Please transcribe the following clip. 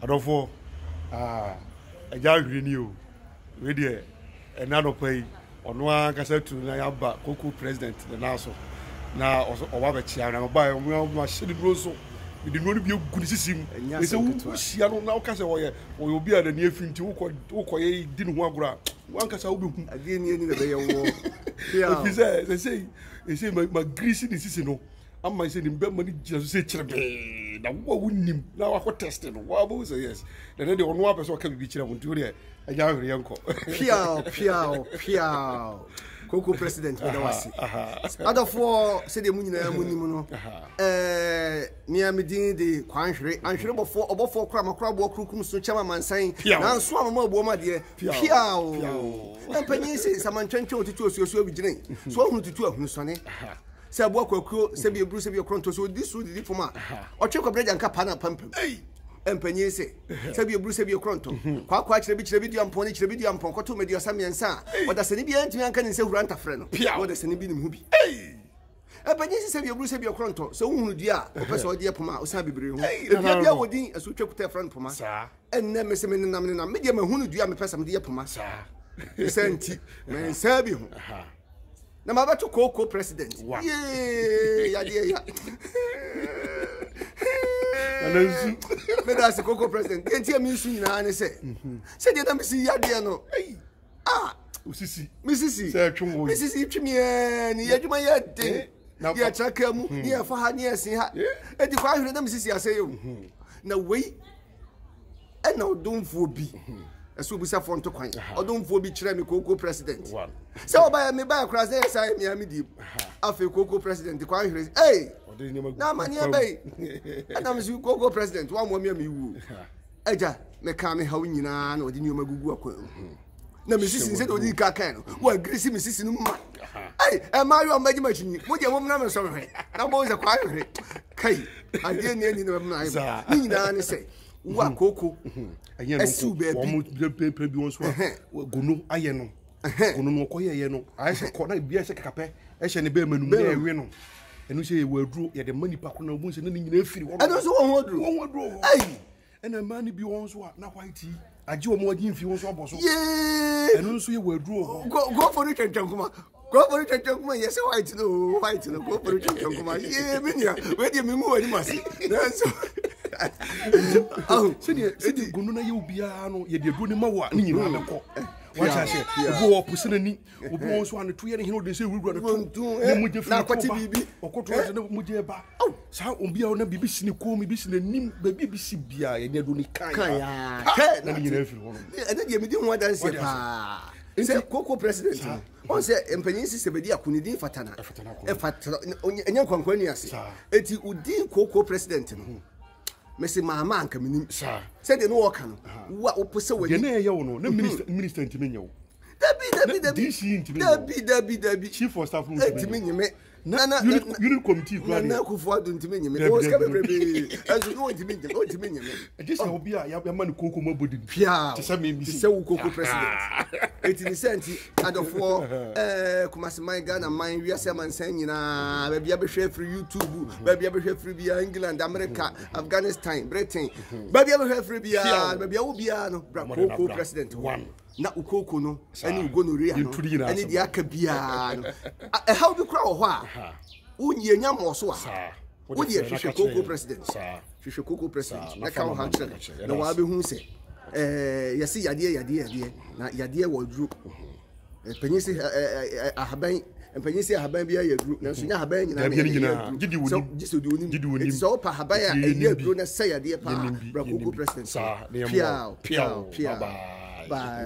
adofo eja hwini o we de enano pai ono an kasa tu na ya ba Koko president the naso na owa be chia na ba mo shedi bro so the no bi eguni sisim e se wo shia no na kasa wo ye obi a na ne afinti wo ye di no ho agora wan kasa wo be hu ade ni na be ye wo yeah say my greasy ni sisi no amma say nimbe mani jira so say chirebe na wo wunnim na wa ko test no wa bo say yes na de ono wa person ka bibi chira wo ntu de aja hwere yanko piao Koko president we da wasi adofo se de munyina munim no nia medin de kwanhwere anhwere obofo kra makra bo krukum so chama mansan na nso amama bo ma de piao empanyin se samantwantwe otutu osuosu bigiren so ohunu tutu ahunu sone se abo akwakuo se bi ebru se bi okronto so di so di foma otwe kwabreja nka pa na pampam empanyin se bi ebru se bi okronto kwa kire bi duampon ni kire bi duampon koto media samiensa oda se ni bi antimi anka ni se huranta frɛ no oda se ni bi nim hu bi empanyin se bi ebru se bi okronto so hunu dia opese odi epoma o san bebre hu bia wodin aso twekuta frɛ no poma enne me se me nam me dia ma hunu dua me pese me dia epoma senti men sabi hu na ma bato Koko president ya anansu me da se Koko president enti mi su nyina ne se de na mi si ya de no usisi misisi se twonwo misisi twimie ni yadwuma ya de ya chaka mu ni ya fa ha ni esi ha edi kwa hwere na misisi ase yo na wei na odonfo bi eso busa fonto kwan odonfo bi kire me Koko president se oba ya me ba kra se ya mi amidi afi Koko president kwa hwere na mani abai adam si Koko president wa mo mi wu eja me ka me hawo nyina na odi nyoma gugu akwa na misisi se odi ka kan no wa grisi misisi no ma mario magima chinyi mo je mo na me so hwe na bo ze kwa hwe kai ade ni na me na ni nyina ne se wa Koko aye no wo mo pepe bi won so gono aye no gono no ko ye no aye se ko na bia se kakape e se ne be manu na ewe no enu se ye waduro ye de mani pa ko na mo se na ni nyina afiri wo enu so won waduro ena mani bi won so na white aje wo mo agi mfi won so aboso enu so ye waduro go for it kuma go for it kuma yes white no go for it kuma menia we dey me mu wani masi na so sidi gunu na ye obia no ye de do ni mawa ni nyina na ko wa cha se obo opusina ni obo won so an to ye ne hino de se wurura no to ne mu je fi na kwati bibi okoto ne mu je ba sa obia o na bibi sini ko mi bi sini nim ba bibi si bia ye ne do ni kan ya na ni nyina afiri ho ene de me di ho dan se pa se Koko president on se empanyin si sebedi akunidi fatana enya kwankwani ase eti udi Koko president no mesi mama anka minim se de no woka no wa opose wani de na ye wo no na minister ntimi nyewo dabi chief of staff ntimi nyeme na unit committee kwa na kufu adu ntimi nyeme o ska bebrebe azu no ntimi nyeme just obi a ya ma ni Koko mabodi pia se wo Koko president eti ni senti adofo kumase man Ghana man wiase man san nyina ba bia be hwe free YouTube ba bia be hwe free bia England America Afghanistan Britain ba bia be hwe free bia ba bia wo bia no bra Koko president one na ukoko no ani ugonoria no ani dia aka bia no how be kra wo ho a unye nya mo so a wo dia hwehwe Koko president hwehwe Koko president na ka wo ha kire na wa be hu se yesi yade na yade wo duru penyisi ahaban penyisi ahaban bia ya duru na so nya ahaban nyina gidi woni so pa ahaban a ya duru na say yade pa bra Koko president pia bye